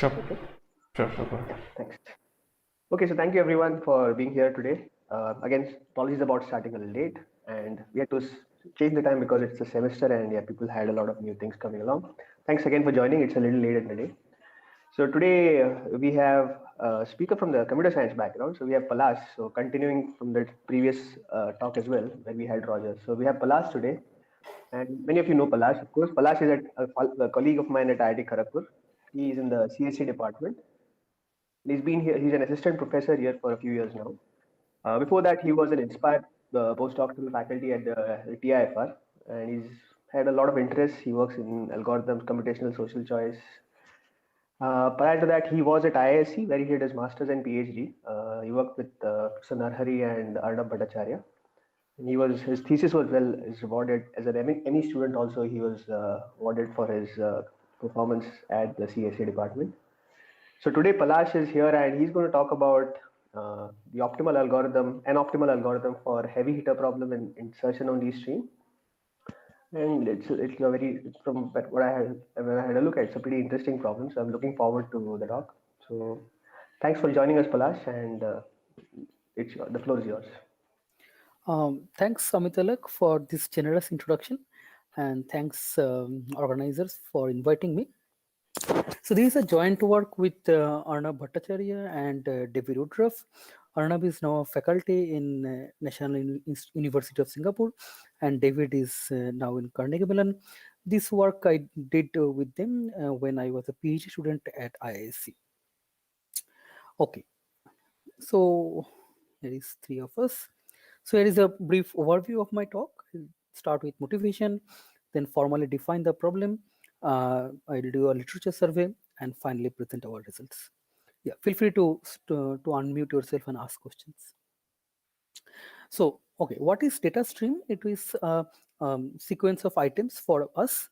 Sure, Okay, sure, go ahead. thanks. Okay, so thank you everyone for being here today. Again, apologies about starting a little late, and we had to change the time because it's a semester, and yeah, people had a lot of new things coming along. Thanks again for joining. It's a little late in the day. So today we have a speaker from the computer science background. So we have Palas. So continuing from the previous talk as well, where we had Roger. So we have Palas today, and many of you know Palas. Of course, Palas is a colleague of mine at IIT Kharagpur. He is in the CSC department. He's been here. He's an assistant professor here for a few years now. Before that, he was an inspired postdoctoral faculty at the TIFR, and he's had a lot of interests. He works in algorithms, computational social choice. Prior to that, he was at IISc, where he did his master's and PhD. He worked with Professor Narhari and Arnab Bhattacharya. And his thesis was well is rewarded as an ME student. Also, he was awarded for his performance at the CSA department. So today Palash is here and he's going to talk about the optimal algorithm, an optimal algorithm for heavy hitter problem in insertion only stream. And it's a very from what I had when I had a look at, it's a pretty interesting problem. So I'm looking forward to the talk. So thanks for joining us, Palash, and the floor is yours. Thanks, Amitalak, for this generous introduction, and thanks, organizers, for inviting me. So, this is a joint work with Arnab Bhattacharya and David Woodruff. Arnab is now a faculty in National University of Singapore, and David is now in Carnegie Mellon. This work I did with them when I was a PhD student at IISc. Okay, so here is three of us. So here is a brief overview of my talk. I'll start with motivation, then formally define the problem. I'll do a literature survey and finally present our results. Yeah, feel free to unmute yourself and ask questions. So, okay, what is data stream? It is a sequence of items for us,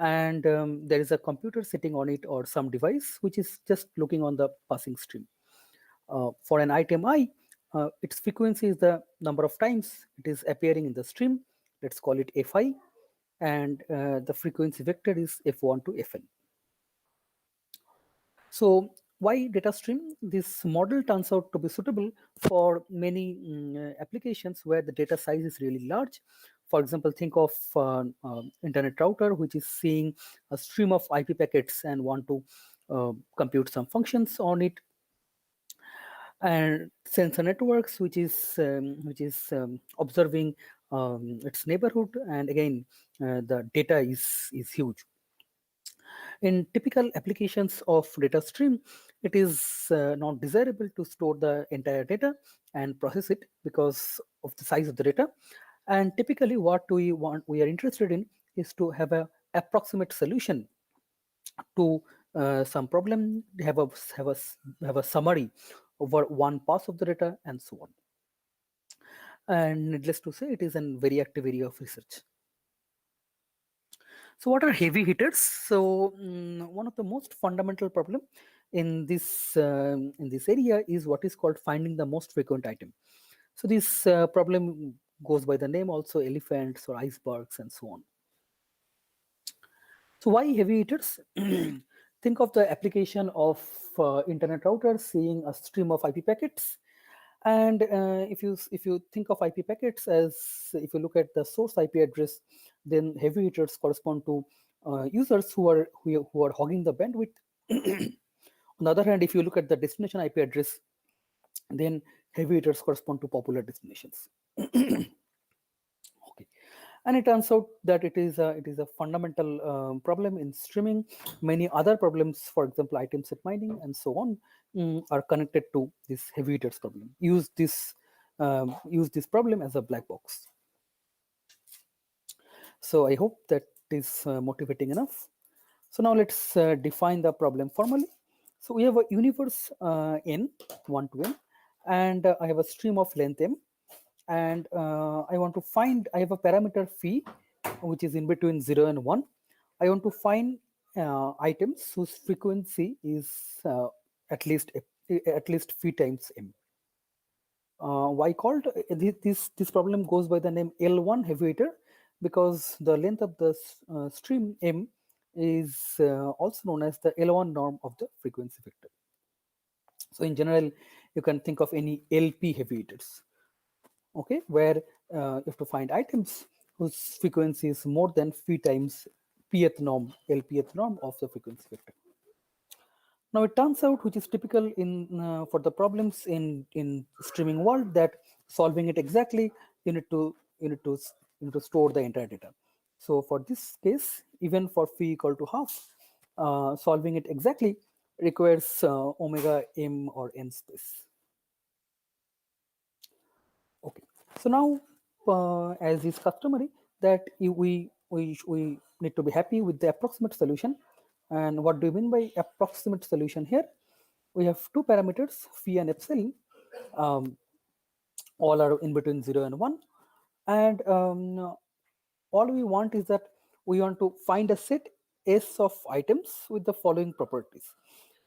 and there is a computer sitting on it or some device which is just looking on the passing stream. For an item I, its frequency is the number of times it is appearing in the stream. Let's call it fi, and the frequency vector is f1 to fn. So why data stream? This model turns out to be suitable for many applications where the data size is really large. For example, think of internet router, which is seeing a stream of IP packets and want to compute some functions on it, and sensor networks, which is observing its neighborhood, and again the data is huge. In typical applications of data stream, it is not desirable to store the entire data and process it because of the size of the data. And typically what we are interested in is to have a approximate solution to some problem, have a summary over one pass of the data, and so on. And needless to say, it is a very active area of research. So what are heavy hitters? So one of the most fundamental problem in this area is what is called finding the most frequent item. So this problem goes by the name also elephants or icebergs and so on. So why heavy hitters? Think of the application of internet router seeing a stream of IP packets, and if you think of IP packets as, if you look at the source IP address, then heavy hitters correspond to users who are hogging the bandwidth. On the other hand, if you look at the destination IP address, then heavy hitters correspond to popular destinations. Okay, and it turns out that it is a fundamental problem in streaming. Many other problems, for example, item set mining and so on, are connected to this heavy hitters problem. Use this problem as a black box. So I hope that is motivating enough. So now let's define the problem formally. So we have a universe n, 1 to n, and I have a stream of length m, and I have a parameter phi, which is in between 0 and 1. I want to find items whose frequency is at least phi times m. Why called? This problem goes by the name L1 heavy hitter because the length of the stream m is also known as the L1 norm of the frequency vector. So in general, you can think of any LP heavy hitters, okay, where you have to find items whose frequency is more than phi times pth norm, LPth norm of the frequency vector. Now it turns out, which is typical in for the problems in streaming world, that solving it exactly, you need to you need to you need to store the entire data. So for this case, even for phi equal to half, solving it exactly requires omega m or n space. Okay, so now as is customary, that we need to be happy with the approximate solution. And what do you mean by approximate solution here? We have two parameters, phi and epsilon. All are in between 0 and 1, and all we want is that we want to find a set S of items with the following properties: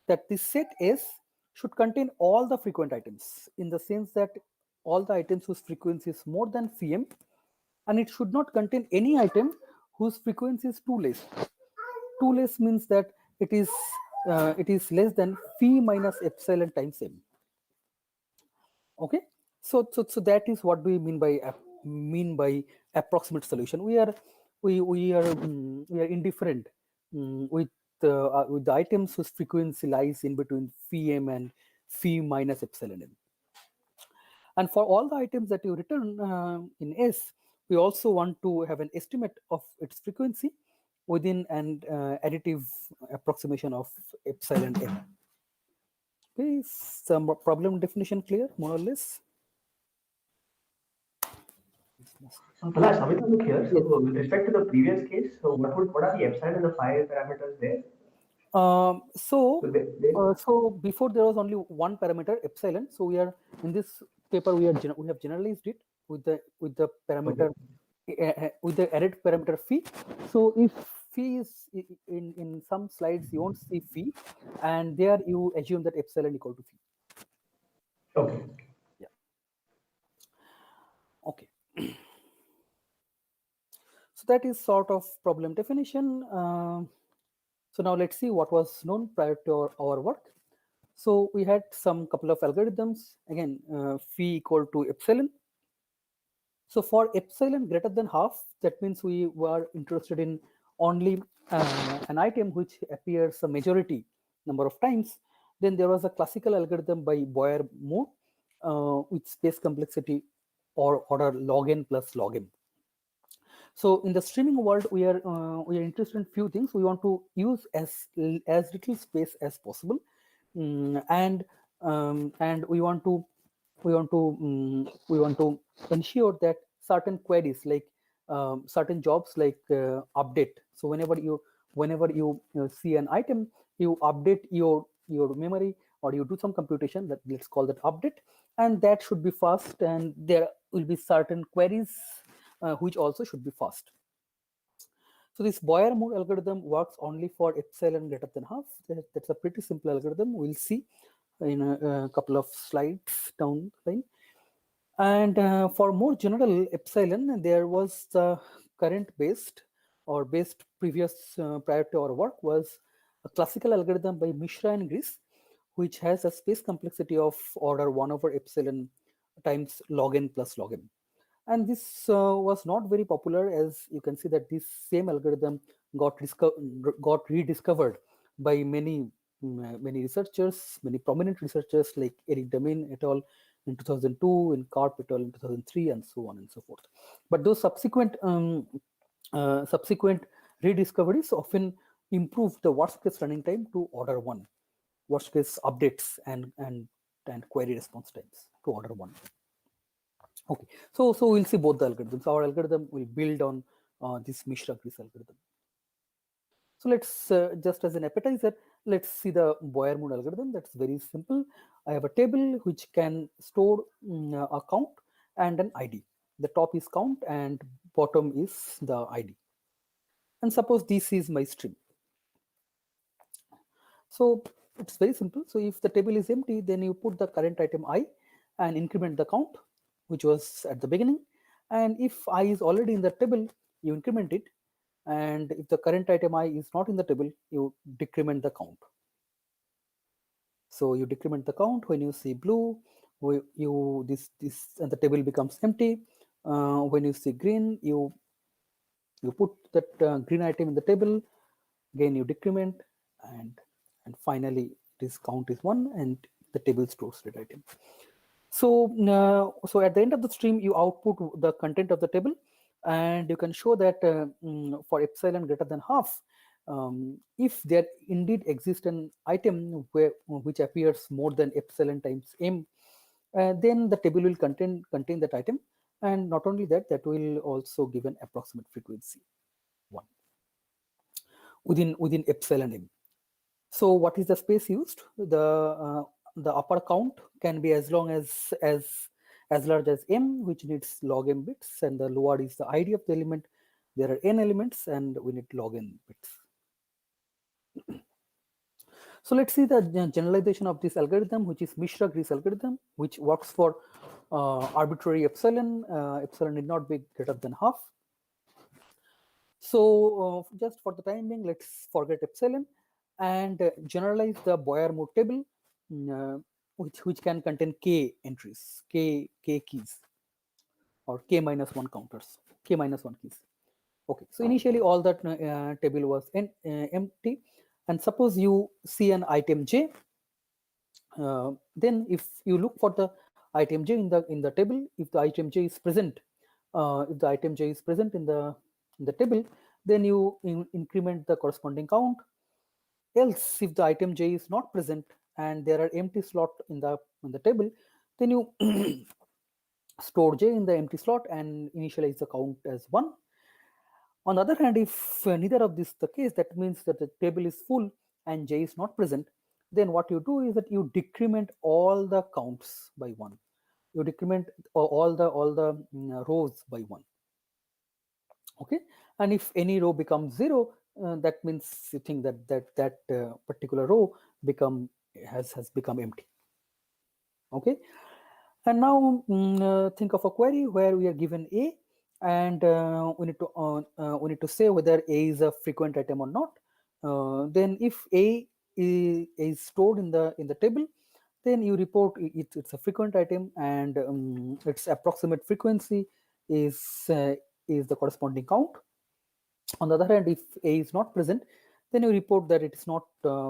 that this set S should contain all the frequent items, in the sense that all the items whose frequency is more than phi m, and it should not contain any item whose frequency is too less. Too less means that it is less than phi minus epsilon times m. Okay, so that is what we mean by approximate solution. We are indifferent with the items whose frequency lies in between phi m and phi minus epsilon m. And for all the items that you return in S, we also want to have an estimate of its frequency within an additive approximation of epsilon m. Okay, some problem definition clear, more or less? Palash, Amita, look here. So with respect to the previous case, so what are the epsilon and the phi parameters there? So, So they so before there was only one parameter epsilon. So we are in this paper we have generalized it with the okay. parameter with the added parameter phi. So if phi is in some slides you won't see phi, and there you assume that epsilon equal to phi. Okay. Yeah. Okay. So that is sort of problem definition. So now let's see what was known prior to our work. So we had some couple of algorithms, again, phi equal to epsilon. So for epsilon greater than half, that means we were interested in only an item which appears a majority number of times. Then there was a classical algorithm by Boyer-Moore with space complexity or order log n plus log m. So in the streaming world, we are interested in few things. We want to use as little space as possible, and we want to ensure that certain queries, like certain jobs like update. So whenever you see an item, you update your memory, or you do some computation, that let's call that update, and that should be fast, and there will be certain queries which also should be fast. So this Boyer-Moore algorithm works only for epsilon greater than half. That's a pretty simple algorithm. We'll see in a couple of slides down the line. And for more general epsilon, there was the current based or based previous prior to our work was a classical algorithm by Mishra and Gris, which has a space complexity of order 1 over epsilon times log n plus log m. And this was not very popular, as you can see that this same algorithm got rediscovered by many researchers, many prominent researchers like Eric Damin et al. In 2002, in Karp et al. In 2003, and so on and so forth. But those subsequent rediscoveries often improve the worst case running time to order 1, worst case updates and query response times to order 1. Okay, so we'll see both the algorithms. Our algorithm will build on this Mishra-Gris algorithm. So let's just as an appetizer, let's see the Boyer-Moore algorithm. That's very simple. I have a table which can store a count and an ID. The top is count and bottom is the ID. And suppose this is my string. So it's very simple. So if the table is empty, then you put the current item I and increment the count, which was at the beginning. And if I is already in the table, you increment it. and if the current item I is not in the table, you decrement the count. So you decrement the count when you see blue, this and the table becomes empty. When you see green, you put that green item in the table, again you decrement, and finally this count is 1 and the table stores that item. So so at the end of the stream you output the content of the table, and you can show that for epsilon greater than half, if there indeed exists an item which appears more than epsilon times m, then the table will contain that item, and not only that, that will also give an approximate frequency 1 within epsilon m. So what is the space used? The upper count can be as long as large as m, which needs log m bits, and the lower is the ID of the element. There are n elements, and we need log n bits. So let's see the generalization of this algorithm, which is Mishra-Gries algorithm, which works for arbitrary epsilon. Epsilon need not be greater than half. So just for the time being, let's forget epsilon and generalize the Boyer-Moore table, which can contain k entries, k keys, or k minus 1 counters, k minus 1 keys. Okay, so initially all that table was empty, and suppose you see an item j. Then if you look for the item j in the table, if the item j is present, in the table, then you increment the corresponding count. Else, if the item j is not present and there are empty slot in the table, then you store j in the empty slot and initialize the count as 1. On the other hand, if neither of this is the case, that means that the table is full and j is not present, then what you do is that you decrement all the counts by 1. You decrement all the rows by 1. Okay, and if any row becomes 0, that means you think that particular row has become empty. Okay, and now think of a query where we are given a, and we need to say whether a is a frequent item or not. Then if a is stored in the table, then you report it's a frequent item, and its approximate frequency is the corresponding count. On the other hand, if a is not present, then you report that it is not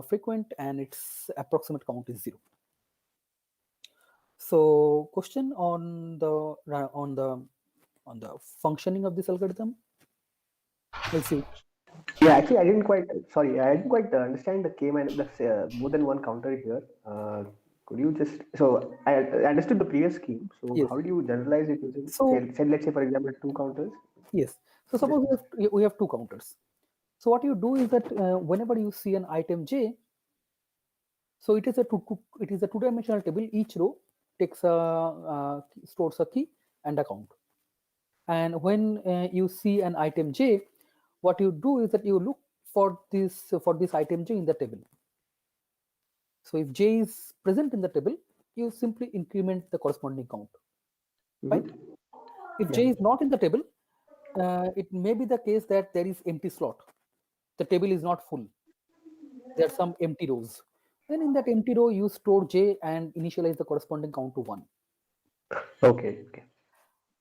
frequent and its approximate count is 0. So question on the functioning of this algorithm. Let's see. Yeah, actually, I didn't quite. Sorry, I didn't quite understand the k minus more than one counter here. Could you just? So I understood the previous scheme. So Yes. how do you generalize it using? So Let's say for example 2 counters. yes. So suppose we have 2 counters. So what you do is that whenever you see an item j, so it is a two-dimensional table. Each row takes stores a key and a count. And when you see an item j, what you do is that you look for this item j in the table. So if j is present in the table, you simply increment the corresponding count. Right? If j is not in the table, it may be the case that there is empty slot. The table is not full. There are some empty rows. Then in that empty row, you store j and initialize the corresponding count to 1. Okay.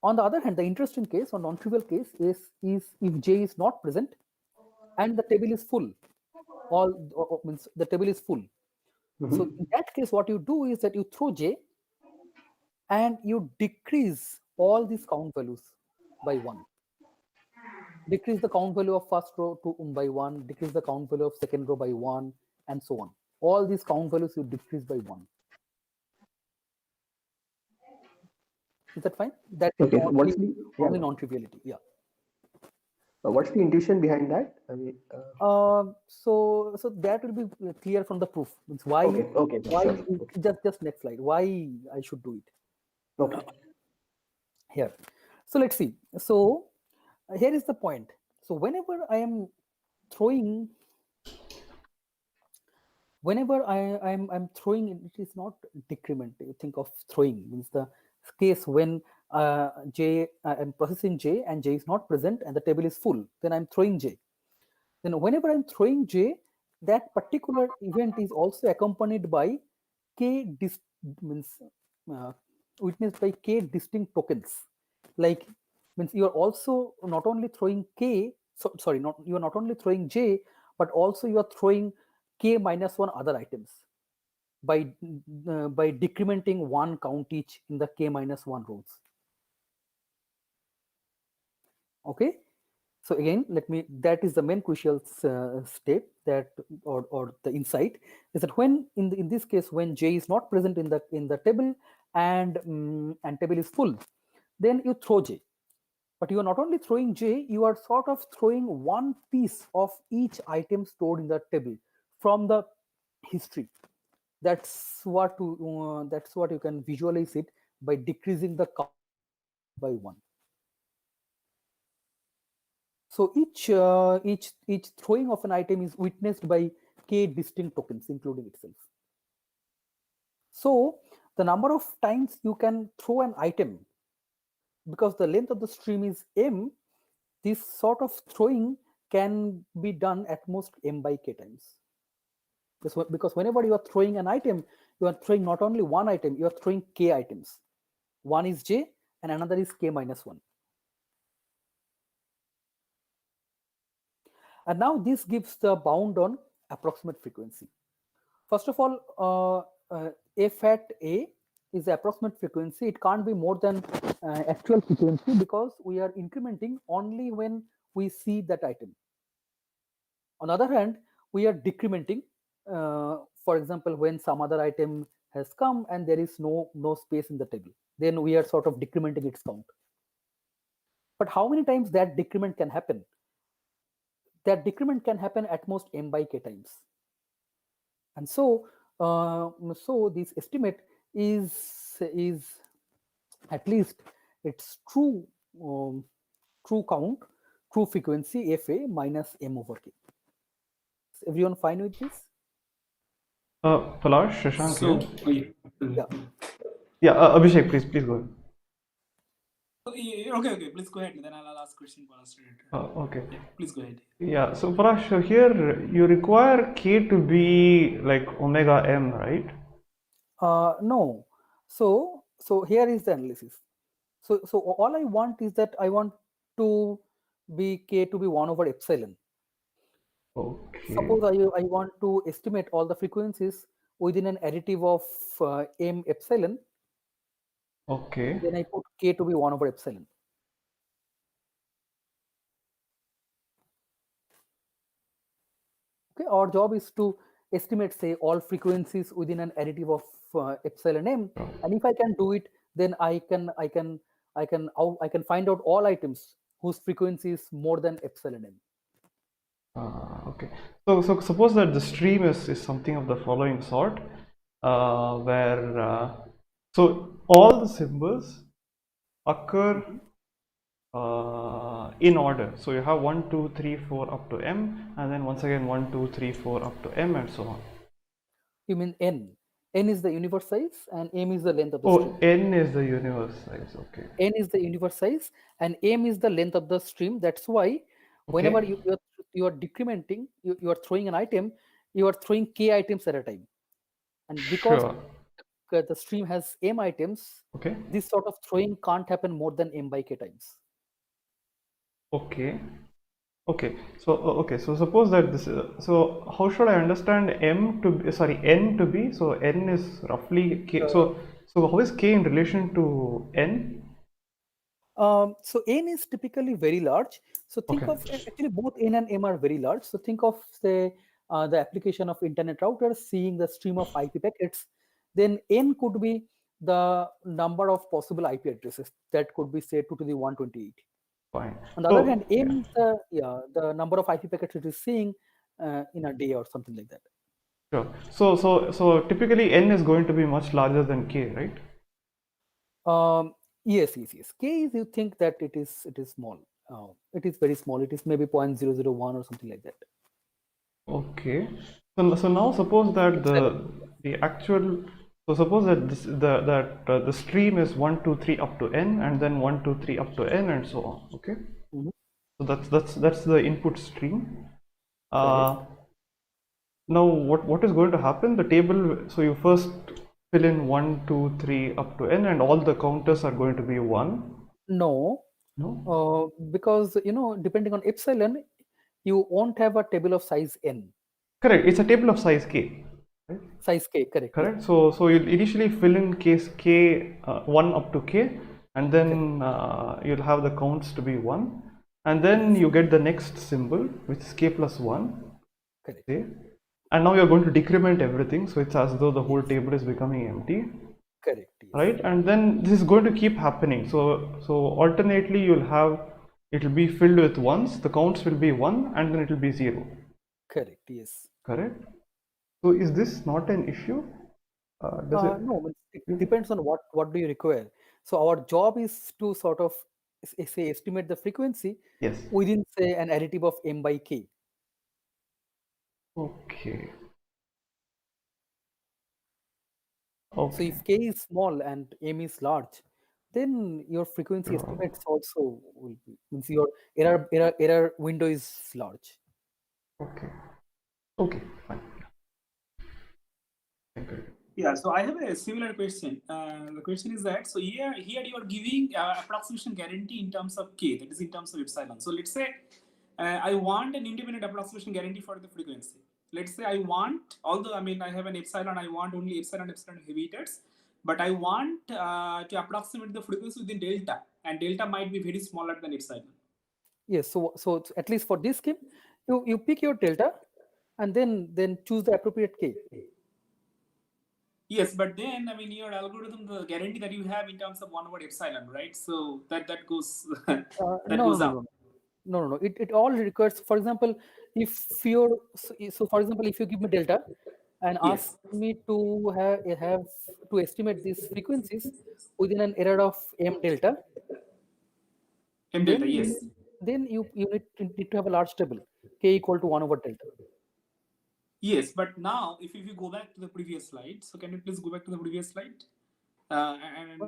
On the other hand, the interesting case or non-trivial case is if j is not present and the table is full. Means the table is full. So in that case, what you do is that you throw j and you decrease all these count values by 1. Decrease the count value of first row by 1, decrease the count value of second row by 1, and so on. All these count values you decrease by 1. Is that fine? That's Okay. So only non-triviality. Yeah. What's the intuition behind that? I mean, so that will be clear from the proof. Means why? Okay. Why? Sure. Okay. Just next slide. Why I should do it? Okay. Here. So let's see. So here is the point. So whenever I am throwing, I'm throwing, it is not decrement. You think of throwing means the case when I'm processing j and j is not present and the table is full, then I'm throwing j. then whenever I'm throwing j, that particular event is also accompanied by k means witnessed by k distinct tokens. Like means you are also not only throwing k, sorry, not you are not only throwing j, but also you are throwing k minus one other items by decrementing one count each in the k minus one rows. Okay, so again, that is the main crucial step, that or the insight is that when in this case, when j is not present in the table and table is full, then you throw j. But you are not only throwing j, you are sort of throwing one piece of each item stored in the table from the history. That's what you can visualize it by decreasing the count by one. So each throwing of an item is witnessed by k distinct tokens, including itself. So the number of times you can throw an item, because the length of the stream is m, this sort of throwing can be done at most m by k times. Because whenever you are throwing an item, you are throwing not only one item, you are throwing k items. One is j and another is k minus 1. And now this gives the bound on approximate frequency. First of all, f at a is the approximate frequency. It can't be more than actual frequency, because we are incrementing only when we see that item. On the other hand, we are decrementing, for example, when some other item has come and there is no space in the table, then we are sort of decrementing its count. But how many times that decrement can happen? That decrement can happen at most m by k times. And so this estimate is at least its true count, true frequency fa minus m over k. Is everyone fine with this? Palash, Shashank. Yeah. Abhishek, please go ahead. Okay, please go ahead. Then I'll ask question for us. Okay. Yeah, please go ahead. Yeah, so Palash, here you require k to be like omega m, right? No. So here is the analysis. So all I want is that I want to be k to be 1 over epsilon. Okay. Suppose I want to estimate all the frequencies within an additive of m epsilon. Okay. Then I put k to be 1 over epsilon. Okay, our job is to estimate, say, all frequencies within an additive of epsilon m, and if I can do it, then I can find out all items whose frequency is more than epsilon m. Okay. So suppose that the stream is something of the following sort, where so all the symbols occur in order. So you have 1, 2, 3, 4 up to m, and then once again 1, 2, 3, 4 up to m, and so on. You mean n? N is the universe size and m is the length of the stream. N is the universe size. Okay. N is the universe size and m is the length of the stream. That's why whenever you are decrementing, you are throwing an item, you are throwing k items at a time, and because the stream has m items, okay, this sort of throwing can't happen more than m by k times. Okay. So suppose that this. So how should I understand n to be? So n is roughly k. So how is k in relation to n? So n is typically very large. So think of actually both n and m are very large. So think of, say, the application of internet routers seeing the stream of IP packets. Then n could be the number of possible IP addresses. That could be, say, 2 to the 128. Fine. On the other hand, m is the number of IP packets it is seeing in a day or something like that. Sure. So typically n is going to be much larger than k, right? Yes. K is, you think that it is small. It is very small. It is maybe 0.001 or something like that. Okay. So now suppose that the actual. So suppose that the stream is 1, 2, 3 up to n, and then 1, 2, 3 up to n, and so on. Okay. So that's the input stream. Now what is going to happen? The table, so you first fill in 1, 2, 3 up to n, and all the counters are going to be 1. No, No? because depending on epsilon, you won't have a table of size n, Correct. It's a table of size k. Right? size k. Correct. Yeah. Correct. So you'll initially fill in case k 1 up to k, and then you'll have the counts to be 1, and then you get the next symbol, which is k plus 1. Correct. Okay. And now you're going to decrement everything, so it's as though the whole table is becoming empty. Correct. Yes. Right, and then this is going to keep happening, so alternately you'll have, it'll be filled with ones, the counts will be 1, and then it will be 0. Correct. Yes. Correct. So is this not an issue? Does it? No, it depends on what do you require. So our job is to sort of say estimate the frequency Yes. within say an additive of m by k. Okay. So Okay. if k is small and m is large, then your frequency estimates also will be, means your error window is large. Okay. Okay. Fine. Thank you. Yeah, so I have a similar question. The question is that, so here you are giving approximation guarantee in terms of k, that is in terms of epsilon. So let's say I want an independent approximation guarantee for the frequency. Let's say I want, although I mean I have an epsilon, I want only epsilon heavy hitters, but I want to approximate the frequency within delta, and delta might be very smaller than epsilon. Yes. So at least for this scheme, you pick your delta, and then choose the appropriate k. Yes, but then I mean your algorithm, the guarantee that you have in terms of 1 over epsilon, right? So that goes that goes up. No. It all requires, for example, if you're so for example, if you give me delta and ask me to have to estimate these frequencies within an error of m delta, M delta, yes. then you need to have a large table, k equal to 1 over delta. Yes, but now if you go back to the previous slide, so can you please go back to the previous slide? And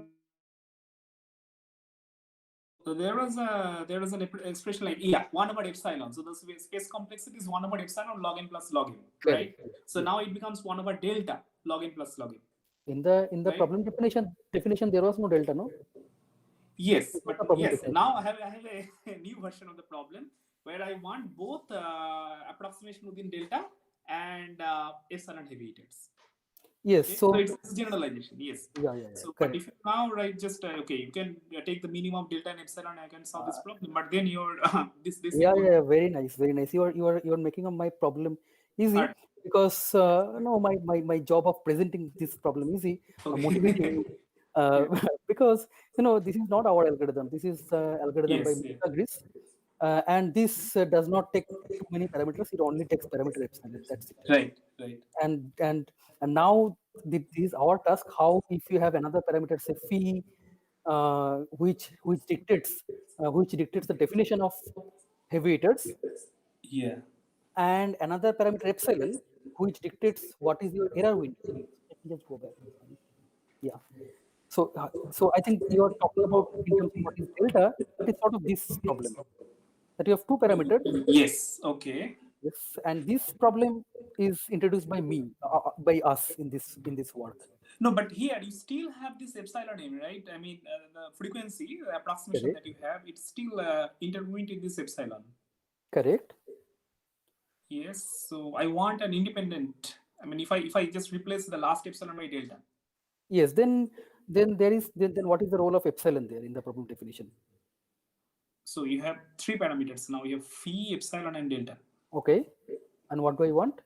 so there was an expression like 1 over epsilon. So the space complexity is 1 over epsilon log n plus log m, right? So now it becomes 1 over delta log n plus log m. In the right? problem definition there was no delta, no? Yes, but yes, definition. now I have a new version of the problem where I want both approximation within delta and epsilon heavy hitters. Yes, Okay? so it's generalization. Yes. Yeah. So, Correct. but if you now write just okay, you can take the minimum of delta and epsilon. I can solve this problem. But then you're this. Yeah, very nice. You are making my problem easy because no, my job of presenting this problem easy, motivating you, because this is not our algorithm. This is algorithm by Mitagris, and this does not take too many parameters. It only takes parameter epsilon. That's it. Right. And now this is our task. How if you have another parameter, say phi, which dictates the definition of heavy hitters, Yeah. and another parameter epsilon, which dictates what is your error window. Let me just go back. Yeah. So I think you are talking about in terms of what is delta. It is sort of this problem that you have two parameters. Yes. Okay. Yes, and this problem is introduced by me, by us in this work. No, but here you still have this epsilon m, right? I mean, the frequency the approximation that you have, it's still intertwined in this epsilon. Correct. Yes. So I want an independent. I mean, if I just replace the last epsilon by delta. Yes. Then there is then what is the role of epsilon there in the problem definition? So you have three parameters now. You have phi, epsilon, and delta. Okay. And what do I want?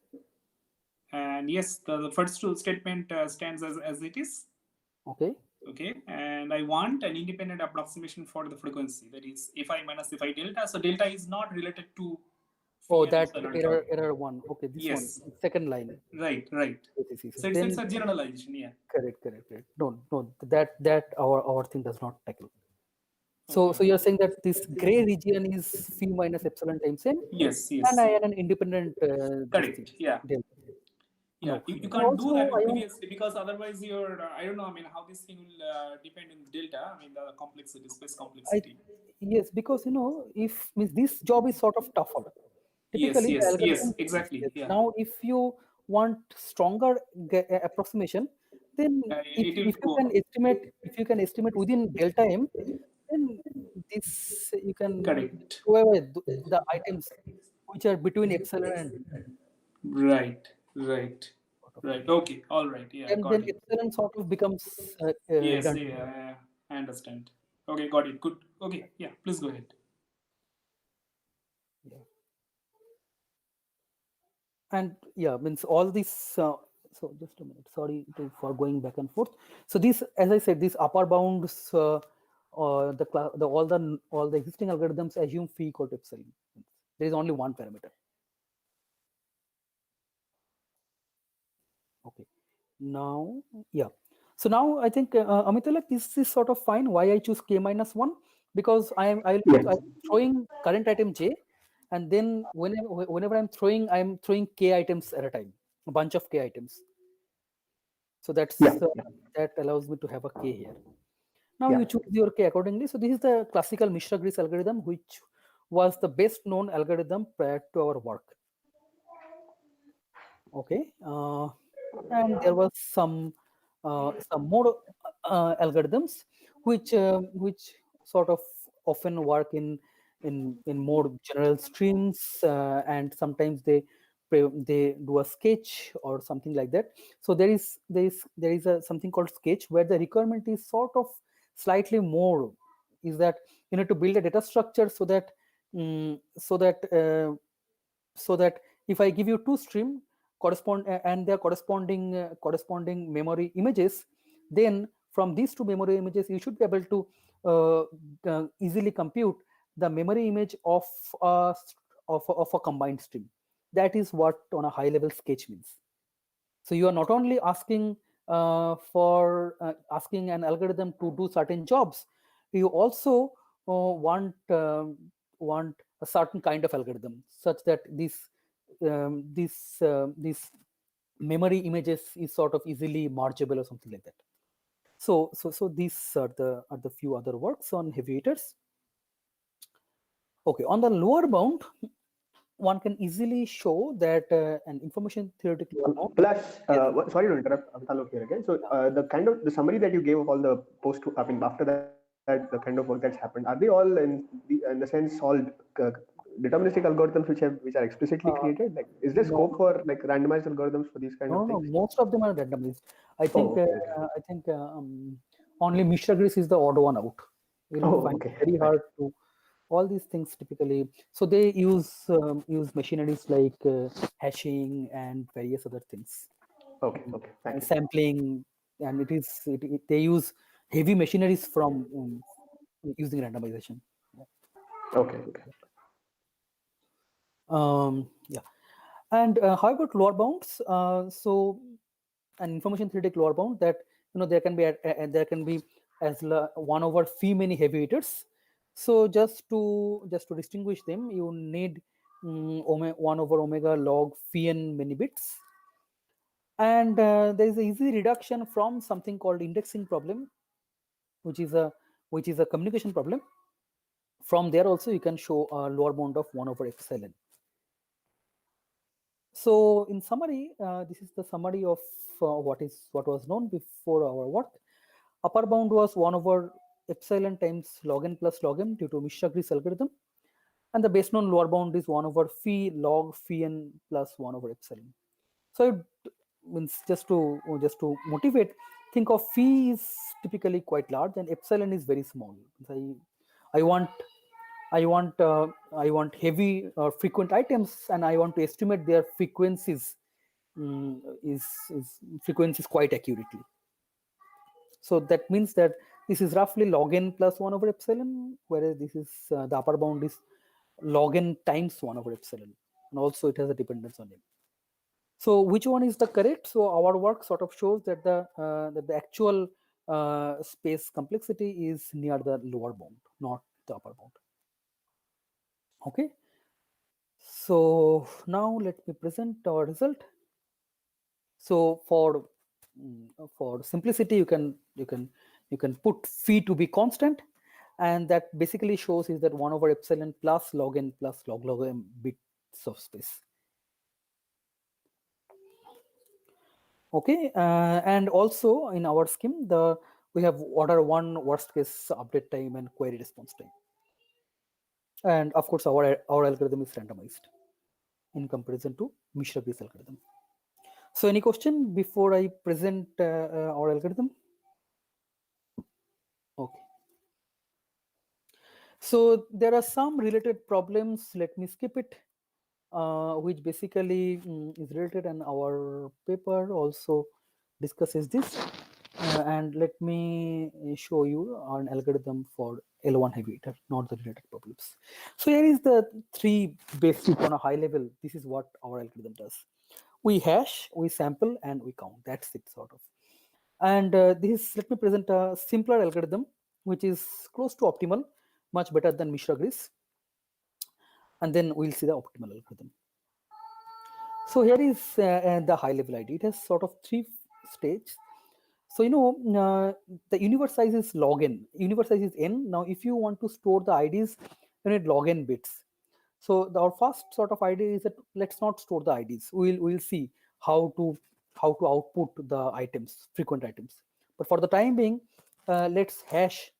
And yes, the first two statement stands as it is. Okay. Okay. And I want an independent approximation for the frequency. That is phi minus phi delta. So delta is not related to. Oh, that error one. Okay, this one, second line. Right. So then, it's a generalization, yeah. Correct. No, that our thing does not tackle. So you're saying that this gray region is phi minus epsilon times n. Yes. And I had an independent. Correct. Yeah. Delta. Yeah, No. you can't do that previously because otherwise you're I don't know. I mean, how this thing will depend on delta. I mean, the complexity, space complexity. Yes, because if means this job is sort of tougher. Typically, the yes, algorithm. exactly. Yes. Yeah. Now, if you want stronger approximation, then It will if you go can estimate within delta m, then this you can correct. throw away the items which are between epsilon and beta. Right, right, Sort of. right. Okay, all right. Yeah, Then got it. epsilon sort of becomes Yes, redundant. yeah, I understand. Okay, got it. Good. Okay, yeah, please go ahead. Yeah. And yeah, means all this. So just a minute. Sorry for going back and forth. So this, as I said, these upper bounds, all the existing algorithms assume phi equal to epsilon. There is only one parameter. Okay. Now, yeah. So now I think Amitalak, this is sort of fine. Why I choose k minus 1? Because I'm throwing current item j, and then whenever I'm throwing k items at a time, a bunch of k items. So that's that allows me to have a k here. Now you choose your k accordingly. So this is the classical Mishra-Gris algorithm, which was the best known algorithm prior to our work. Okay, and there was some more algorithms which sort of often work in more general streams, and sometimes they do a sketch or something like that. So there is a something called sketch, where the requirement is sort of slightly more, is that you need to build a data structure so that so that if I give you two stream and their corresponding memory images, then from these two memory images you should be able to easily compute the memory image of a combined stream. That is what on a high level sketch means. So you are not only asking asking an algorithm to do certain jobs, you also want a certain kind of algorithm, such that these memory images is sort of easily margeable or something like that. So these are the few other works on heavyweights. Okay, on the lower bound, one can easily show that an information theoretical lower bound. Plus, Yes. sorry to interrupt, Amitabh here again. So the kind of the summary that you gave of all the post, I mean, after that, the kind of work that's happened, are they all in the sense solved deterministic algorithms which are explicitly created? Like, is there scope for like randomized algorithms for these kind of No. things? Most of them are randomized. I think Okay. only Mishra-Gris is the odd one out. You'll find Okay. it very hard to. All these things typically, so they use machineries like hashing and various other things, Okay. Thank and you. sampling, and they use heavy machineries from using randomization. Okay. Yeah, and how about lower bounds? So an information theoretic lower bound, that there can be as 1 over phi many heavyweights. So just to distinguish them, you need 1 over omega log phi n many bits, and there is an easy reduction from something called indexing problem, which is a communication problem. From there also you can show a lower bound of 1 over epsilon. So in summary, this is the summary of what was known before our work. Upper bound was 1 over epsilon times log n plus log m due to Mishra-Gris algorithm, and the base known lower bound is 1 over phi log phi n plus 1 over epsilon. So it means just to motivate, think of phi is typically quite large and epsilon is very small. I want heavy or frequent items, and I want to estimate their frequencies is frequencies quite accurately. So that means that this is roughly log n plus 1 over epsilon, whereas this is the upper bound is log n times 1 over epsilon, and also it has a dependence on m. So which one is the correct? So our work sort of shows that the actual space complexity is near the lower bound, not the upper bound. Okay. So now let me present our result. So for simplicity, you can put phi to be constant, and that basically shows is that 1 over epsilon plus log n plus log m bit subspace. Okay, and also in our scheme, we have order 1 worst case update time and query response time. And of course, our algorithm is randomized in comparison to Mishra-Gris algorithm. So any question before I present our algorithm? Okay. So there are some related problems. Let me skip it, which basically is related, and our paper also discusses this. And let me show you an algorithm for L1 heavy hitter, not the related problems. So here is the 3 basic on a high level. This is what our algorithm does. We hash, we sample, and we count. That's it, sort of. And let me present a simpler algorithm, which is close to optimal, much better than Mishra-Gris. And then we'll see the optimal algorithm. So here is the high level idea. It has sort of 3 stages. So, the universe size is log n. Universe size is n. Now, if you want to store the IDs, you need log n bits. So our first sort of idea is that let's not store the IDs. We'll see how to output the items, frequent items. But for the time being, let's hash.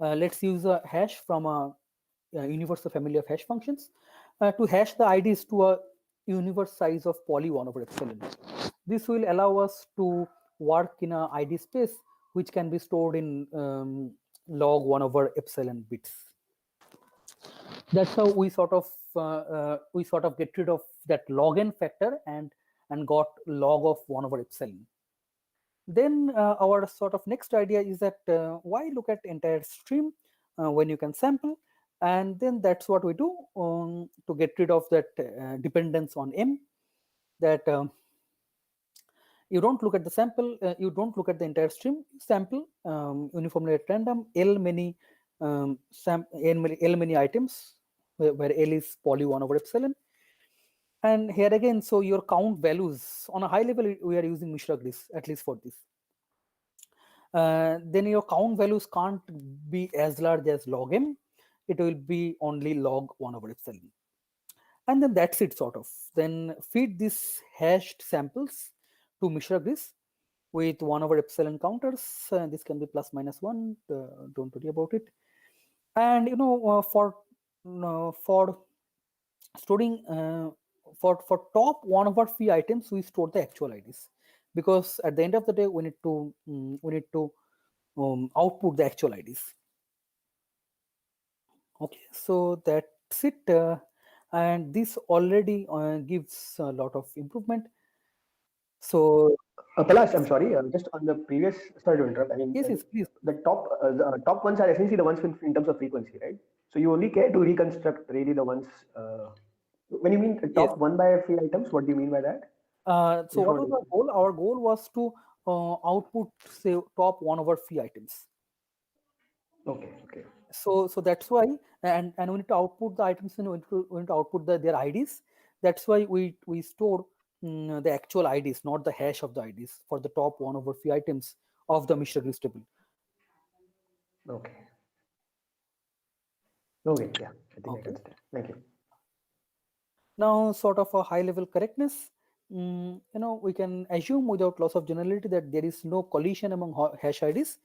Let's use a hash from a universal family of hash functions to hash the IDs to a universe size of poly 1 over epsilon. This will allow us to work in a ID space which can be stored in log 1 over epsilon bits. That's how we sort of get rid of that log n factor and got log of 1 over epsilon. Then our sort of next idea is that why look at entire stream when you can sample, and then that's what we do to get rid of that dependence on m, that you don't look at the sample, you don't look at the entire stream, sample uniformly at random L many items where L is poly 1 over epsilon. And here again, so your count values on a high level, we are using Mishra-Gris at least for this. Then your count values can't be as large as log m. It will be only log 1 over epsilon. And then that's it, sort of. Then feed these hashed samples to Mishra-Gris with 1 over epsilon counters. This can be plus minus 1. Don't worry about it. And for storing for top 1 over phi items, we store the actual IDs, because at the end of the day we need to output the actual IDs. Okay, so that's it, and this already gives a lot of improvement. So Palash, I'm sorry, just on the previous, sorry to interrupt. I mean, yes, please. the top ones are essentially the ones in terms of frequency, right? So you only care to reconstruct really the ones. When you mean Yes. top 1 by 3 items, what do you mean by that? So what was our goal? Our goal was to output, say, top 1 over phi items. Okay. So that's why, and we need to output the items, we need to output their IDs. That's why we store the actual IDs, not the hash of the IDs, for the top 1 over phi items of the Mishra-Gris table. Okay, yeah, I think I can understand. Thank you. Now, sort of a high level correctness, we can assume without loss of generality that there is no collision among hash IDs,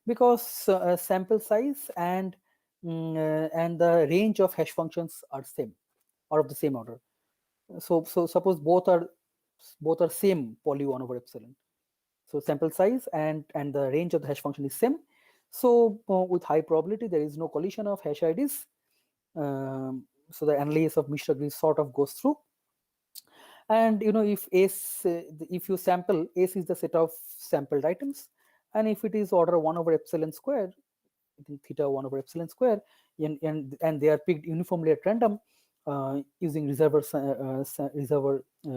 because sample size and the range of hash functions are same, or of the same order. So suppose both are same poly 1 over epsilon. So sample size and the range of the hash function is same. So with high probability there is no collision of hash IDs. So the analysis of Mishra-Gris sort of goes through. And if if you sample, S is the set of sampled items, and if it is order 1 over epsilon square, I think theta 1 over epsilon square, and they are picked uniformly at random using reservoir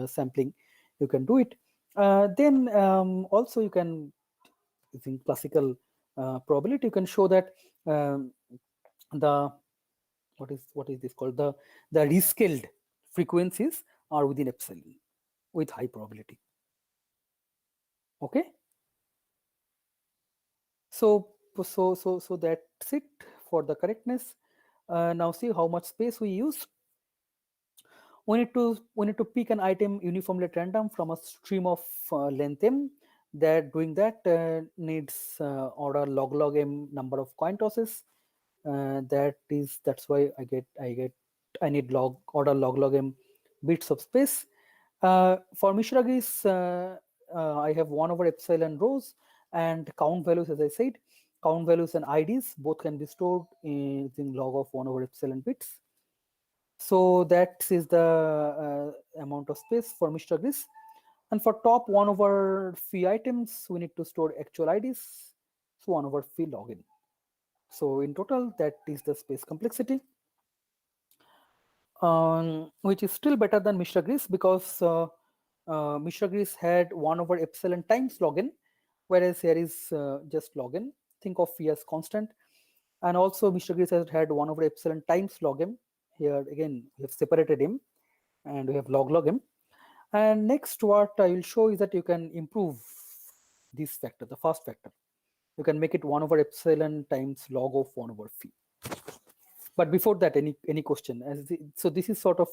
sampling, you can do it. Then also you can, using classical probability, you can show that the what is this called, the rescaled frequencies are within epsilon with high probability. Okay, so that's it for the correctness. Now see how much space we use. we need to pick an item uniformly at random from a stream of length m. That doing that needs order log m number of coin tosses. That's why I need order log m bits of space. For Mishra-Gris, I have 1 over epsilon rows and count values. As I said, count values and IDs both can be stored in log of 1 over epsilon bits. So that is the amount of space for Mishra-Gris. And for top 1 over phi items, we need to store actual IDs. So 1 over phi login. So in total, that is the space complexity, which is still better than Mishra-Gris because Mishra-Gris had 1 over epsilon times login, whereas here is just login. Think of phi as constant. And also Mishra-Gris has had 1 over epsilon times log m. Here again, we have separated m and we have log m. And next what I will show is that you can improve this factor, the first factor. You can make it 1 over epsilon times log of 1 over phi. But before that, any question? So this is sort of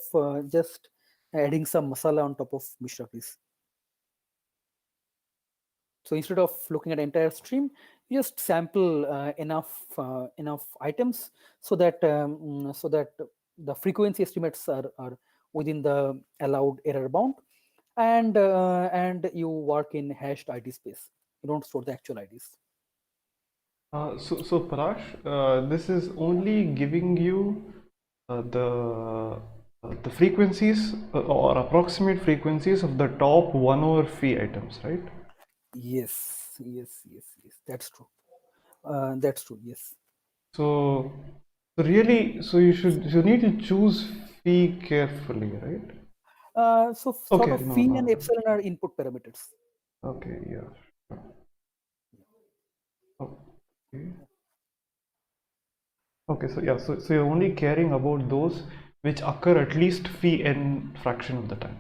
just adding some masala on top of Mishra-Gris. So instead of looking at entire stream, you just sample enough items so that the frequency estimates are within the allowed error bound, and you work in hashed ID space. You don't store the actual IDs. So Parash, this is only giving you the frequencies or approximate frequencies of the top 1 over phi items, right? Yes. That's true. Yes. So really, so you need to choose phi carefully, right? So sort Okay, of no, phi no. and epsilon are input parameters. Okay, yeah. Okay. Okay, so yeah, so you're only caring about those which occur at least phi n fraction of the time.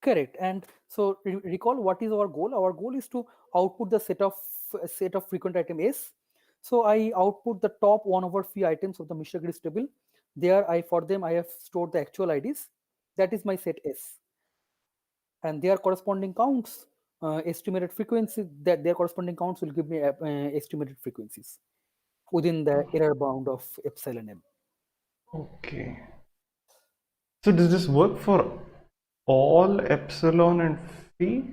Correct. And so recall what is our goal? Our goal is to output the set of frequent item S. So I output the top 1 over phi items of the Mishra-Gris table. There for them I have stored the actual IDs. That is my set S. And their corresponding counts, estimated frequency, that their corresponding counts will give me estimated frequencies within the error bound of epsilon m. Okay. So does this work for all epsilon and phi?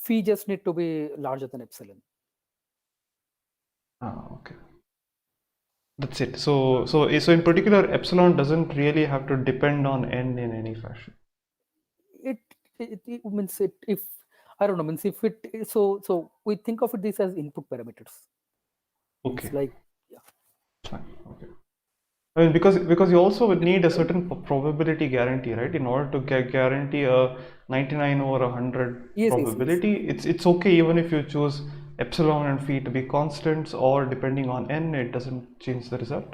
Phi just need to be larger than epsilon. Okay. That's it. So in particular, epsilon doesn't really have to depend on n in any fashion. It means it if I don't know means if it so we think of this as input parameters. Okay. It's like Fine. Okay. I mean, because you also would need a certain probability guarantee, right? In order to guarantee a 99 over 100 yes. probability, it's okay even if you choose epsilon and phi to be constants, or depending on n, it doesn't change the result.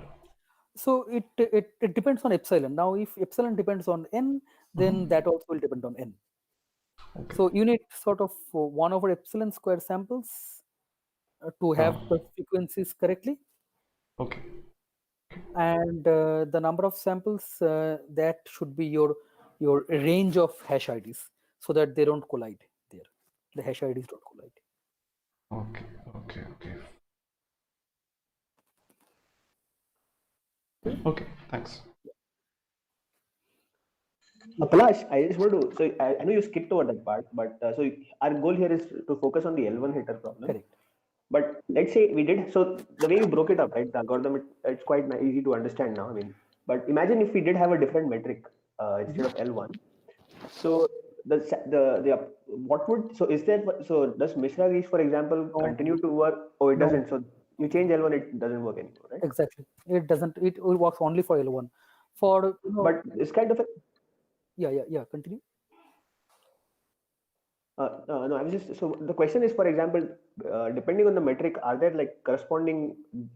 So it depends on epsilon. Now if epsilon depends on n, then that also will depend on n. Okay. So you need sort of 1 over epsilon square samples to have the frequencies correctly. Okay. And the number of samples that should be your range of hash IDs so that they don't collide there. The hash IDs don't collide. Okay. Okay, thanks. Palash, I just want to, so I know you skipped over that part, but so our goal here is to focus on the L1 hitter problem. Correct. But let's say we did, so the way you broke it up, right, the algorithm, it's quite easy to understand now. I mean, but imagine if we did have a different metric instead of L1. So the what would, so is there, so does Mishra-Gris, for example, continue to work? Oh, it doesn't. So you change L1, it doesn't work anymore, right? Exactly. It doesn't, it works only for L1. For, but it's kind of a, yeah, continue. No, I was just, so the question is, for example, depending on the metric, are there like corresponding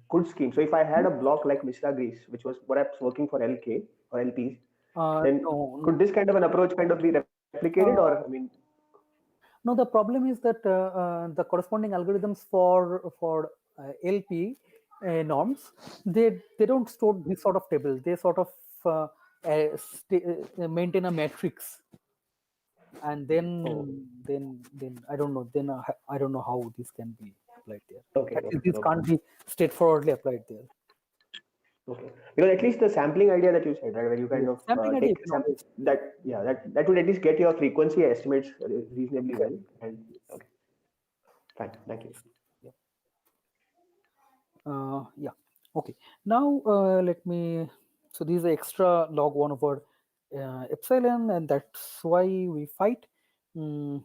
good schemes? So if I had a block like Mishra-Gris, which was perhaps working for LK or LPs, then could this kind of an approach kind of be replicated, or I mean? No, the problem is that the corresponding algorithms for LP norms, they don't store this sort of table. They sort of maintain a matrix, and then I don't know. Then I don't know how this can be applied there. Okay, At least okay, this okay. can't be straightforwardly applied there. Okay, because at least the sampling idea that you said, right, where you kind Yeah, of sampling idea you take can always that, yeah, that would at least get your frequency estimates reasonably well. And okay, fine, thank you. yeah. Yeah. Okay. Now let me. So this is the extra log 1 over epsilon, and that's why we fight. So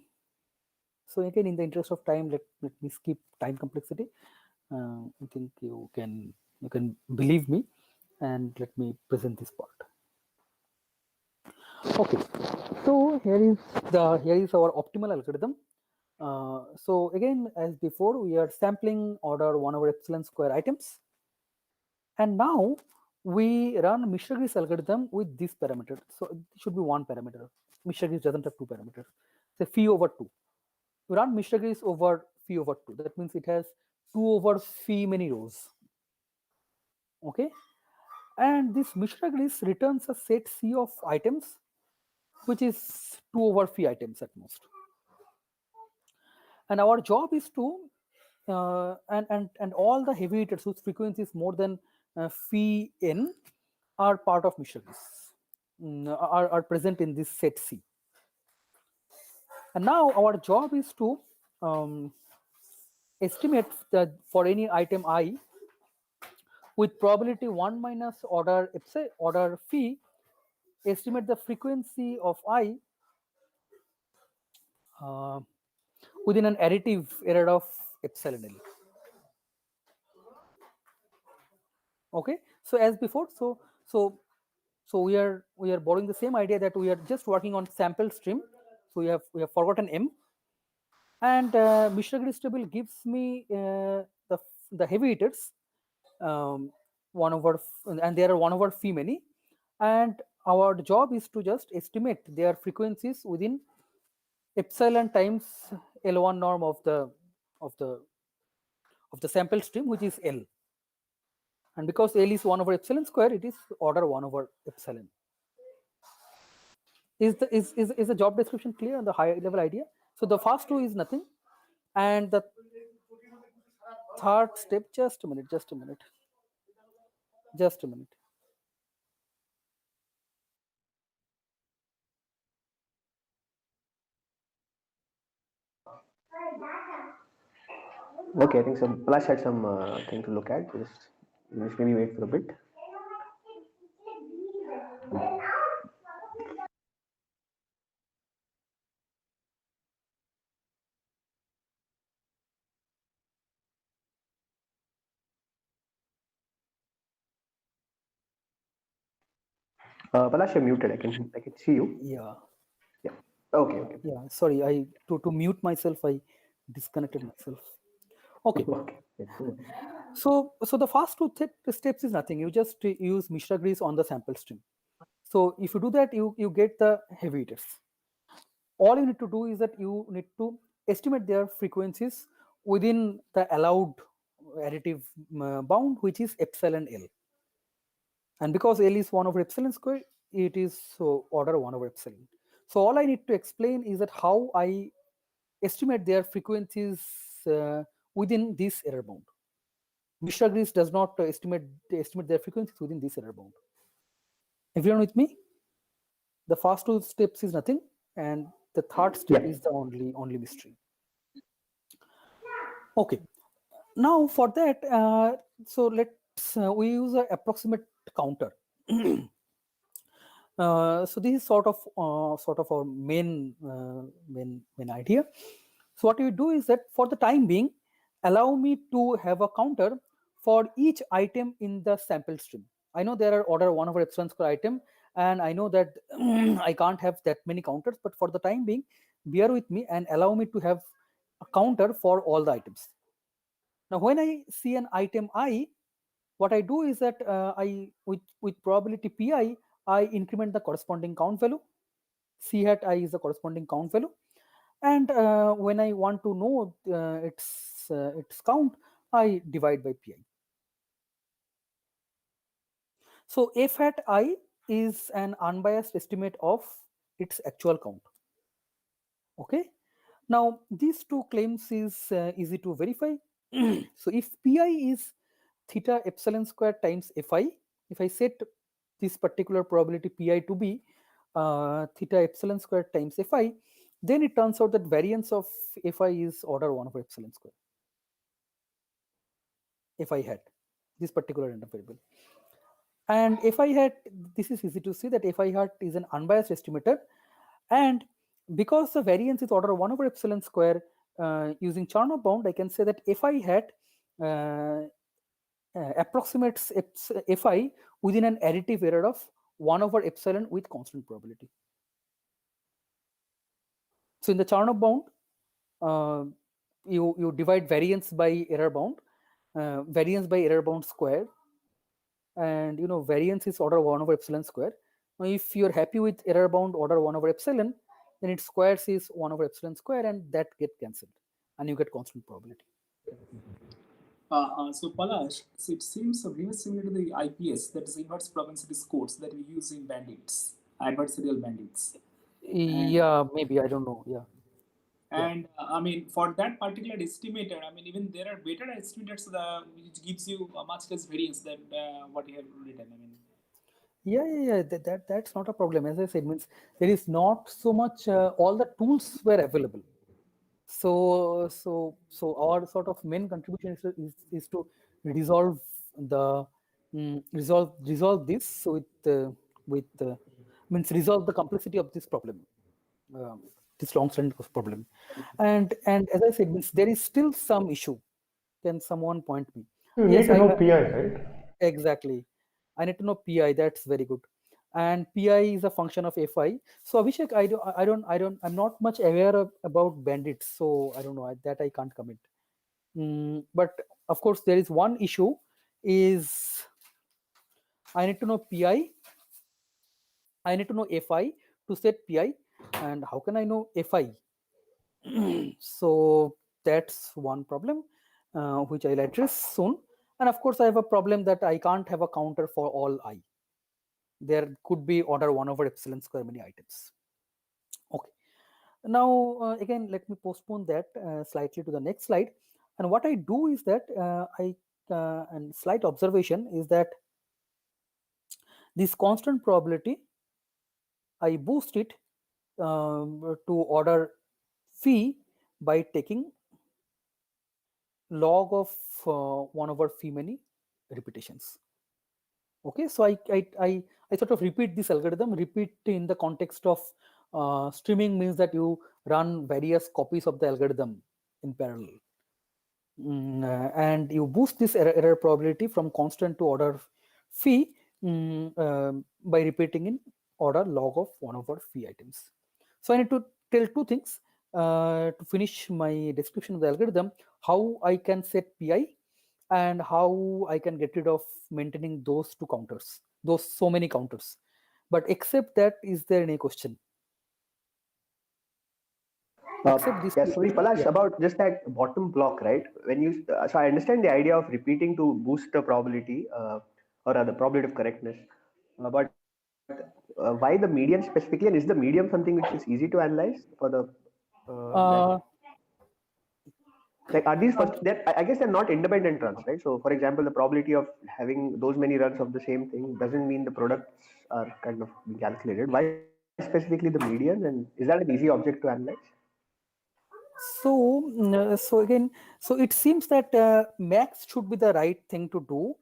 again, in the interest of time, let me skip time complexity. I think you can believe me, and let me present this part. Okay. So here is our optimal algorithm. So again, as before, we are sampling order 1 over epsilon square items. And now we run Mishra-Gris algorithm with this parameter. So it should be one parameter. Mishra-Gris doesn't have two parameters. Say phi over 2. We run Mishra-Gris over phi over 2. That means it has 2 over phi many rows. Okay. And this Mishra-Gris returns a set C of items, which is 2 over phi items at most. And our job is to and all the heavy hitters whose frequency is more than phi n are part of Mishra-Gris, are present in this set C. And now our job is to estimate that for any item I with probability 1 minus order phi, estimate the frequency of I within an additive error of epsilon L. Okay, so as before, so we are borrowing the same idea that we are just working on sample stream. So we have forgotten M, and Mishra-Gris table gives me the heavy hitters 1 over, and there are 1 over phi many, and our job is to just estimate their frequencies within epsilon times L1 norm of the sample stream, which is L. And because L is 1 over epsilon square, it is order 1 over epsilon. Is the job description clear on the higher level idea? So the first two is nothing, and the third step, just a minute. Okay, I think so. Plus had some thing to look at. Just maybe wait for a bit. Palash, you're muted. I can see you. Yeah. Yeah. Okay. Yeah. Sorry, I to mute myself, I disconnected myself. Okay. Okay. So the first two steps is nothing. You just use Mishra-Gris on the sample stream. So if you do that, you get the heavy hitters. All you need to do is that you need to estimate their frequencies within the allowed additive bound, which is epsilon L. And because L is 1 over epsilon square, it is so order 1 over epsilon. So all I need to explain is that how I estimate their frequencies within this error bound. Mishra-Gris does not estimate their frequencies within this error bound. Everyone with me? The first two steps is nothing, and the third step is the only mystery. Okay. Now for that, so let's we use an approximate counter. So this is sort of our main idea. So what you do is that for the time being, allow me to have a counter for each item in the sample stream. I know there are order 1 over epsilon square item, and I know that I can't have that many counters, but for the time being, bear with me and allow me to have a counter for all the items. Now, when I see an item I, what I do is that I with probability pi, I increment the corresponding count value. C hat I is the corresponding count value, and when I want to know its count, I divide by pi. So f hat I is an unbiased estimate of its actual count. Okay. Now, these two claims is easy to verify. So if pi is theta epsilon square times fi, if I set this particular probability pi to be theta epsilon square times fi, then it turns out that variance of fi is order 1 over epsilon square. Fi hat, this particular random variable. And fi hat, this is easy to see that fi hat is an unbiased estimator. And because the variance is order 1 over epsilon square, using Charnov bound, I can say that fi hat approximates fi within an additive error of 1 over epsilon with constant probability. So in the Charnov bound, you divide variance by error bound, variance by error bound square, and variance is order 1 over epsilon square. Now if you're happy with error bound order 1 over epsilon, then its squares is 1 over epsilon square, and that get cancelled, and you get constant probability. So Palash, so it seems very similar to the IPS, that is inverse propensity scores that we use in bandits, adversarial bandits. Yeah, maybe, I don't know. Yeah. And I mean, for that particular estimator, I mean, even there are better estimators which gives you a much less variance than what you have written. I mean, Yeah. That's not a problem. As I said, means there is not so much. All the tools were available. So our sort of main contribution is to resolve the resolve this. So means resolve the complexity of this problem, this long-standing problem. And as I said, means there is still some issue. Can someone point me? You need to know PI, right? Exactly. I need to know PI. That's very good. And PI is a function of FI. So Abhishek, I'm not much aware about bandits. So I don't know that I can't comment. But of course, there is one issue is I need to know PI. I need to know FI to set PI. And how can I know FI? So that's one problem, which I'll address soon. And of course, I have a problem that I can't have a counter for all I. There could be order 1 over epsilon square many items. Okay. Now, again, let me postpone that slightly to the next slide. And what I do is that and slight observation is that this constant probability, I boost it to order phi by taking log of 1 over phi many repetitions. Okay, so I sort of repeat this algorithm, repeat in the context of streaming means that you run various copies of the algorithm in parallel. And you boost this error probability from constant to order phi by repeating in order log of 1 over phi items. So I need to tell two things to finish my description of the algorithm: how I can set pi and how I can get rid of maintaining those two counters, those so many counters. But except that, is there any question? Except this. Yeah, sorry, Palash, about just that bottom block, right? When you, so I understand the idea of repeating to boost the probability or the probability of correctness, but why the median specifically? And is the medium something which is easy to analyze for the like are these first? That I guess they're not independent runs, right? So, for example, the probability of having those many runs of the same thing doesn't mean the products are kind of being calculated. Why specifically the median, and is that an easy object to analyze? So again, so it seems that max should be the right thing to do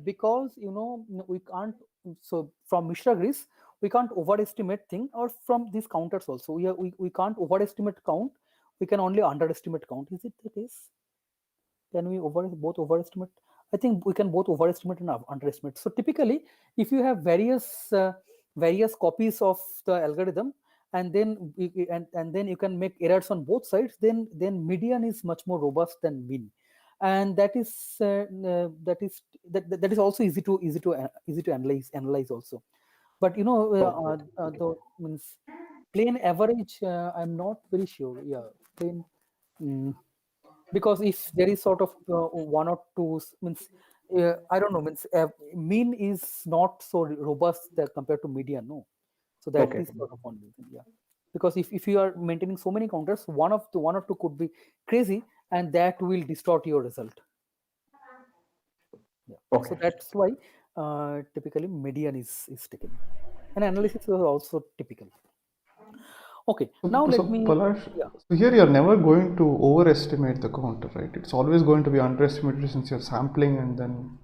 because we can't. So from Mishra Gris, we can't overestimate thing, or from these counters also. We can't overestimate count. We can only underestimate count. Is it the case? Can we both overestimate? I think we can both overestimate and underestimate. So typically, if you have various copies of the algorithm, and then then you can make errors on both sides, then median is much more robust than mean, and that is also easy to analyze also. But the means plain average, I'm not very sure. Yeah, plain. Because if there is sort of one or two means Yeah, I don't know. Means mean is not so robust that compared to median. No, so that Okay. is sort of one reason. Yeah, because if you are maintaining so many counters, one or two could be crazy, and that will distort your result. Yeah. Okay. So that's why typically median is taken, and analysis is also typical. Okay, now So let me. Palash, Yeah. so here you're never going to overestimate the counter, right? It's always going to be underestimated since you're sampling and then.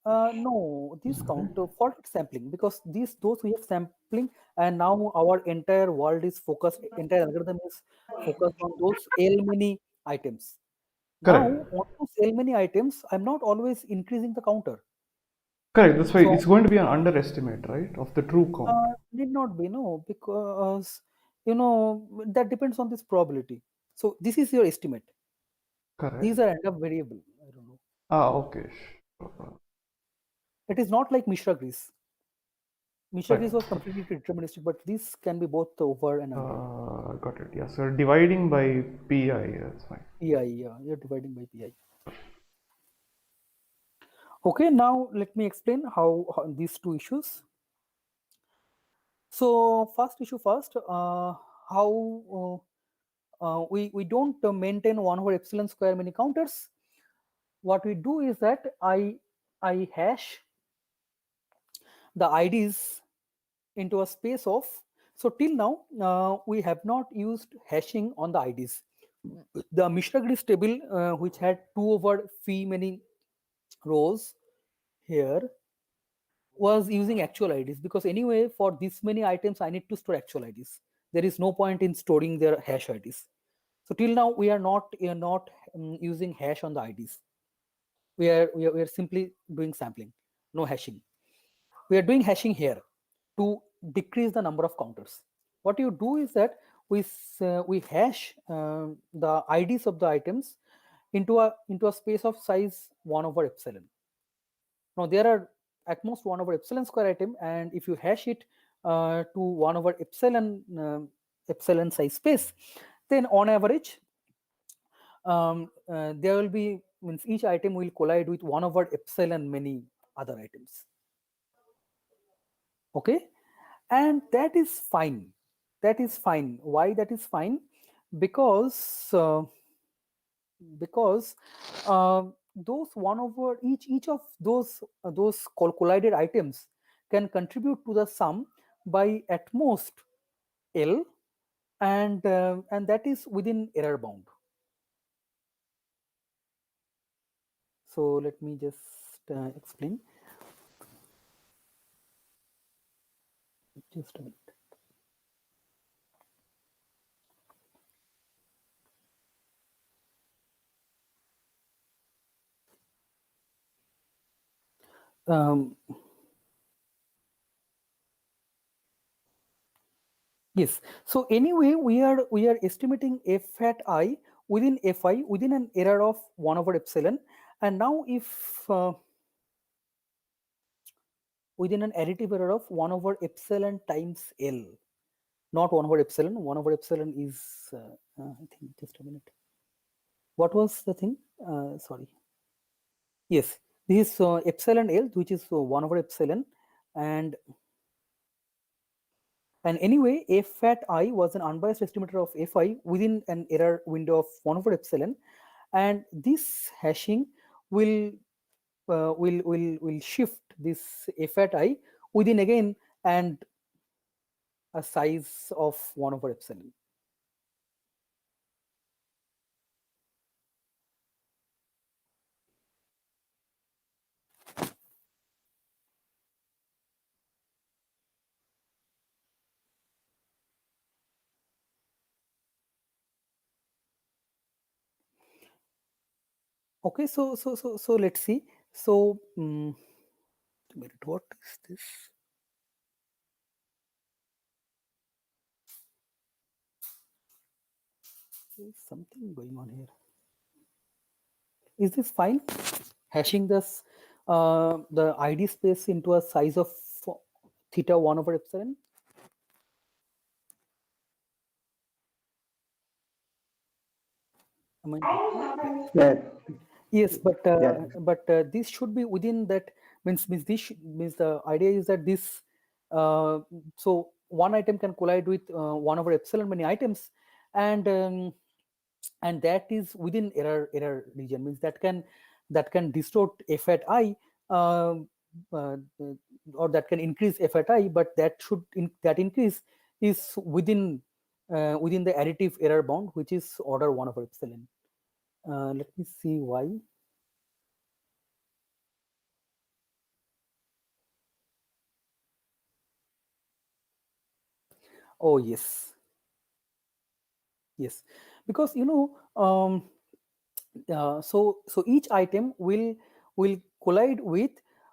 No, this count for sampling, because those we have sampling, and now our entire world is focused, entire algorithm is focused on those L many items. Now Correct. on those L many items, I'm not always increasing the counter. Correct. That's why So it's going to be an underestimate, right, of the true count. need not be, no, because that depends on this probability. So this is your estimate. These Correct. are random variable. I don't know. Ah, okay. Sure. It is not like Mishra Grease. Mishra Right. Grease was completely deterministic, but this can be both over and under. Got it. Yeah. So dividing by pi. That's fine. PI, yeah, you're dividing by PI. Okay, now let me explain how these two issues. So first issue first, how we don't maintain 1 over epsilon square many counters. What we do is that I hash the IDs into a space of. So till now we have not used hashing on the IDs. The Mishra Grease table, which had 2 over phi many rows here, was using actual IDs, because anyway for this many items I need to store actual IDs. There is no point in storing their hash IDs. So till now we are not using hash on the IDs. We are simply doing sampling, no hashing. We are doing hashing here to decrease the number of counters. What you do is that we hash the IDs of the items into a space of size 1 over epsilon. Now there are at most 1 over epsilon square item, and if you hash it to 1 over epsilon size space, then on average there will be, means each item will collide with 1 over epsilon many other items. Okay, and that is fine. That is fine. Why that is fine? Because those 1 over each of those collided items can contribute to the sum by at most L, and that is within error bound. So let me just explain. Just a minute. Yes. So anyway, we are estimating f hat I within fi within an error of 1 over epsilon, and now if within an additive error of 1 over epsilon times L, not 1 over epsilon. 1 over epsilon is I think, just a minute. What was the thing? Sorry. Yes, this is epsilon L, which is 1 over epsilon, and anyway, f at I was an unbiased estimator of fi within an error window of 1 over epsilon, and this hashing will shift this f at I within again and a size of 1 over epsilon. Okay, so let's see. So what is this? There's something going on here. Is this fine? Hashing this the ID space into a size of theta 1 over epsilon. Am I? Yeah. Yes, but Yeah. this should be within that, means means the idea is that this so one item can collide with 1 over epsilon many items, and that is within error region, means that can distort f at I, uh, or that can increase f at I, but that that increase is within within the additive error bound, which is order 1 over epsilon. Let me see why. Oh yes, yes, because so each item will collide with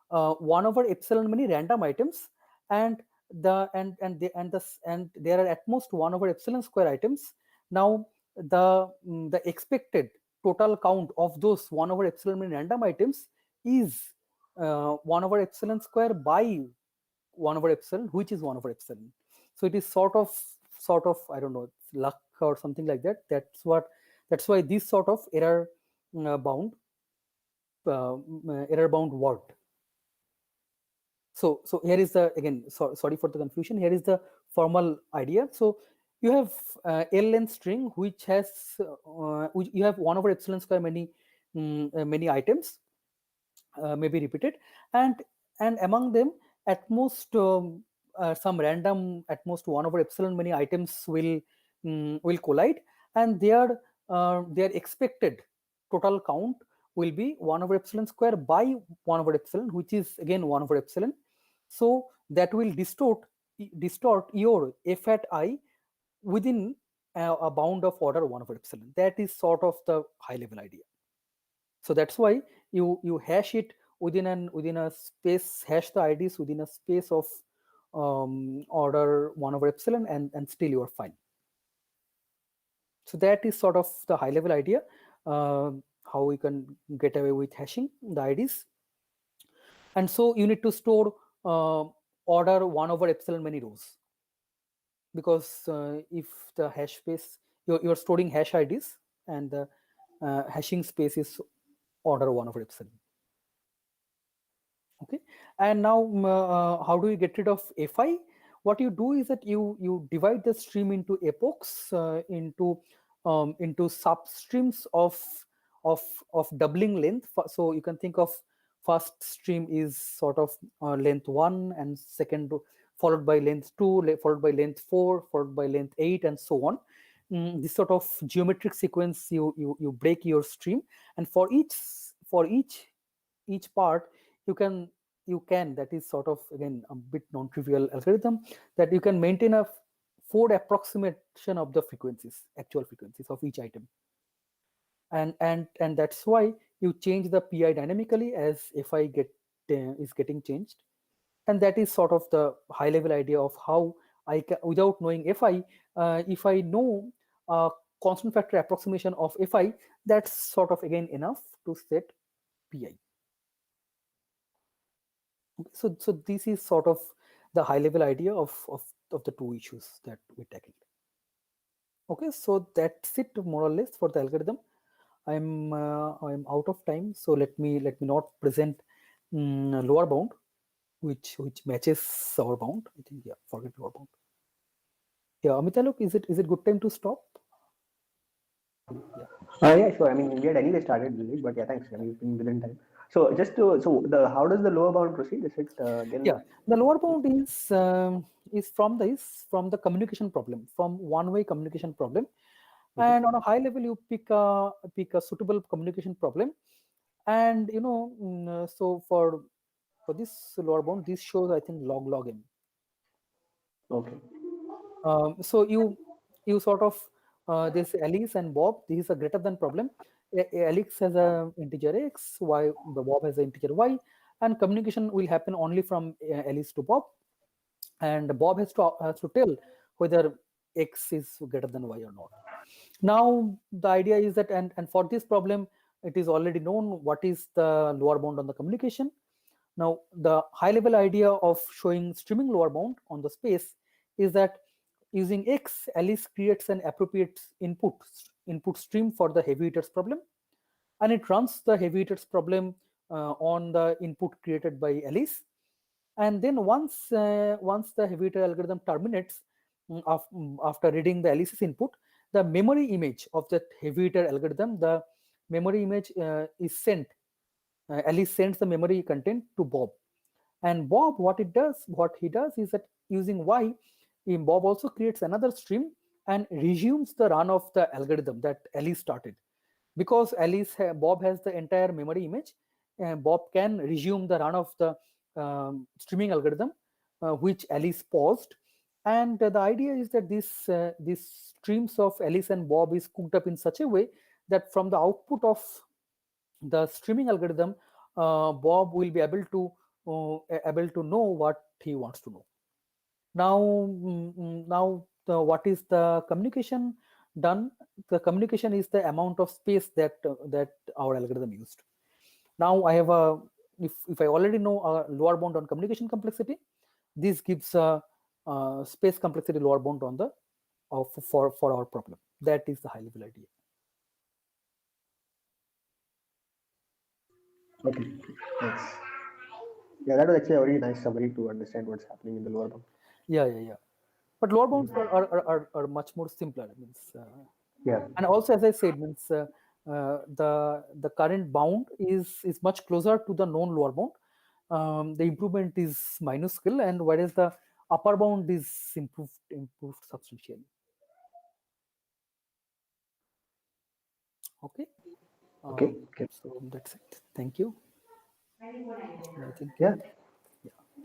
1 over epsilon many random items, and there are at most 1 over epsilon square items. Now the expected total count of those 1 over epsilon many random items is 1 over epsilon square by 1 over epsilon, which is 1 over epsilon. So it is sort of I don't know, luck or something like that. That's why this sort of bound error bound worked. So here is the, again, sorry for the confusion. Here is the formal idea. So you have L length string which has you have 1 over epsilon square many many items may be repeated, and among them at most some random at most 1 over epsilon many items will collide, and their expected total count will be 1 over epsilon square by 1 over epsilon, which is again 1 over epsilon. So that will distort your f at I within a bound of order 1 over epsilon. That is sort of the high level idea. So that's why you hash it within a space, hash the IDs within a space of order 1 over epsilon, and still you are fine. So that is sort of the high level idea, how we can get away with hashing the IDs. And so you need to store order 1 over epsilon many rows, because if the hash space, you're storing hash IDs, and the hashing space is order 1 over epsilon. Okay, and now how do you get rid of fi? What you do is that you divide the stream into epochs, into substreams of doubling length. So you can think of first stream is sort of length 1, and second followed by length 2, followed by length 4, followed by length 8, and so on. This sort of geometric sequence, you break your stream, and for each part you can that is sort of, again, a bit non-trivial algorithm, that you can maintain a 4 approximation of the actual frequencies of each item, and that's why you change the pi dynamically as fi is getting changed. And that is sort of the high level idea of how I can, without knowing fi, if I know a constant factor approximation of fi, that's sort of again enough to set pi. So this is sort of the high level idea of the two issues that we tackled. Okay, so that's it more or less for the algorithm. I'm out of time, so let me not present lower bound, which matches our bound. I think, yeah, forget lower bound. Yeah, Amitalok, is it good time to stop? Yeah. Yeah, sure. I mean, we had anyway started late, but yeah, thanks. I mean, you've been within time. So just to, how does the lower bound proceed? Is it again? Yeah, the lower bound is from the communication problem, from one-way communication problem. And on a high level, you pick a suitable communication problem, and so for this lower bound, this shows, I think, log m. Okay. So you sort of this Alice and Bob, this is a greater than problem. Alex has a integer x, the Bob has an integer y, and communication will happen only from Alice to Bob, and Bob has to tell whether x is greater than y or not. Now the idea is that, and for this problem, it is already known what is the lower bound on the communication. Now the high level idea of showing streaming lower bound on the space is that using x, Alice creates an appropriate input stream for the heavy hitters problem. and it runs the heavy hitters problem on the input created by Alice. And then once the heavy hitter algorithm terminates, after reading the Alice's input, the memory image of that heavy hitter algorithm, the memory image is sent. Alice sends the memory content to Bob, and Bob, what he does is that using Y, Bob also creates another stream and resumes the run of the algorithm that Alice started. Because Bob has the entire memory image, Bob can resume the run of the streaming algorithm, which Alice paused. And the idea is that these streams of Alice and Bob is cooked up in such a way that from the output of the streaming algorithm, Bob will be able to know what he wants to know. Now, what is the communication done? The communication is the amount of space that our algorithm used. Now I have if I already know a lower bound on communication complexity, this gives a space complexity lower bound on the for our problem. That is the high level idea. Okay, thanks. Yeah, that was actually a very nice summary to understand what's happening in the lower bound. Yeah. But lower bounds are much more simpler. Yeah. And also, as I said, the current bound is much closer to the known lower bound. The improvement is minuscule, and whereas the upper bound is improved substantially. Okay. Okay. So that's it. Thank you. I think, Yeah.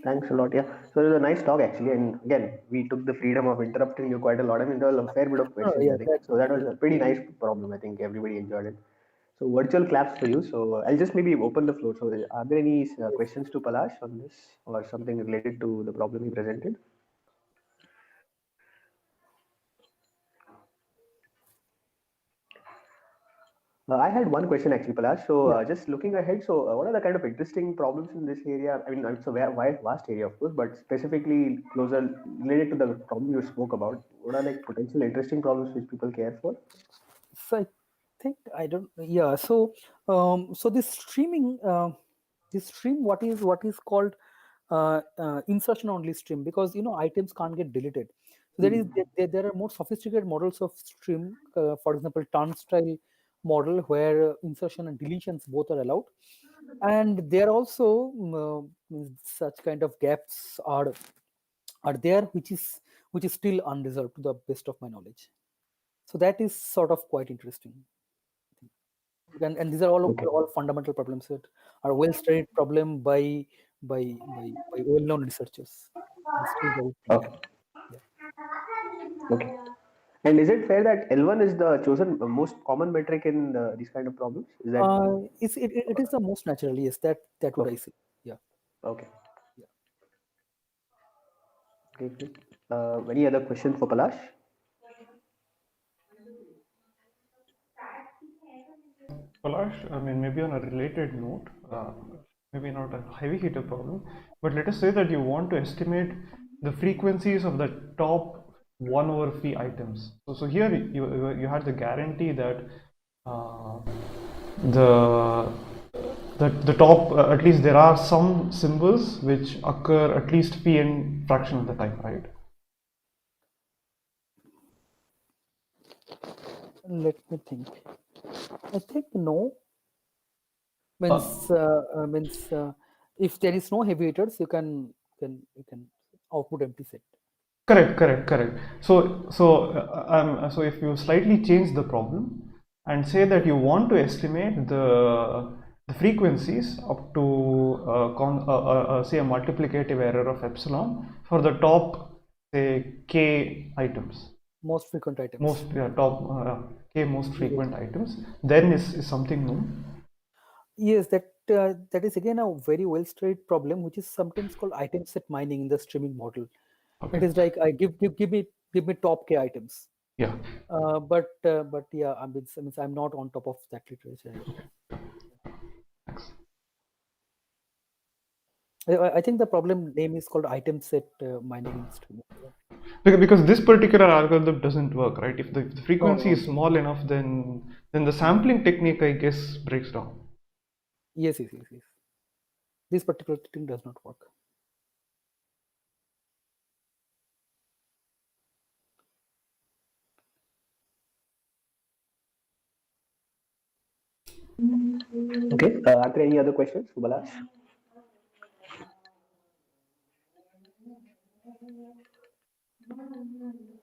Thanks a lot. Yeah. So it was a nice talk actually, and again, we took the freedom of interrupting you quite a lot. I mean, there was a fair bit of questions. yeah, I think so. That was a pretty nice problem. I think everybody enjoyed it. So virtual claps for you. So I'll just maybe open the floor. So are there any questions to Palash on this or something related to the problem he presented? I had one question actually, Palash. So just looking ahead, so what are the kind of interesting problems in this area? I mean, it's a wide, vast area, of course, but specifically closer related to the problem you spoke about. What are like potential interesting problems which people care for? So I think I don't. Yeah. So so this streaming, this stream, what is called insertion only stream, because items can't get deleted. So there are more sophisticated models of stream. For example, turnstile model where insertion and deletions both are allowed, and there also such kind of gaps are there, which is still unresolved to the best of my knowledge. So that is sort of quite interesting. And these are all fundamental problems that are well studied problem by well-known researchers. Okay. Okay. And is it fair that L1 is the chosen most common metric in these kind of problems? Is that it is the most natural, yes. That would I say. Yeah. okay? Yeah. Okay. Good. Any other question for Palash? Palash, I mean, maybe on a related note, maybe not a heavy hitter problem, but let us say that you want to estimate the frequencies of the top 1/p items. So here you had the guarantee that the top, at least there are some symbols which occur at least p(n) fraction of the time, right? Let me think. I think no. Means if there is no heavy hitters, you can output empty set. Correct. So if you slightly change the problem and say that you want to estimate the frequencies up to say a multiplicative error of epsilon for the top, say, k items. Most frequent items. K most frequent items. Then is something known. Yes, that is again a very well studied problem, which is sometimes called item set mining in the streaming model. Okay. It is like I give me top k items. Yeah. But yeah, I'm not on top of that literature. Thanks. I think the problem name is called item set mining in streaming. Because this particular algorithm doesn't work, right? If the frequency is small enough, then then the sampling technique, I guess, breaks down. Yes. This particular thing does not work. Okay. Are there any other questions, Subhalas?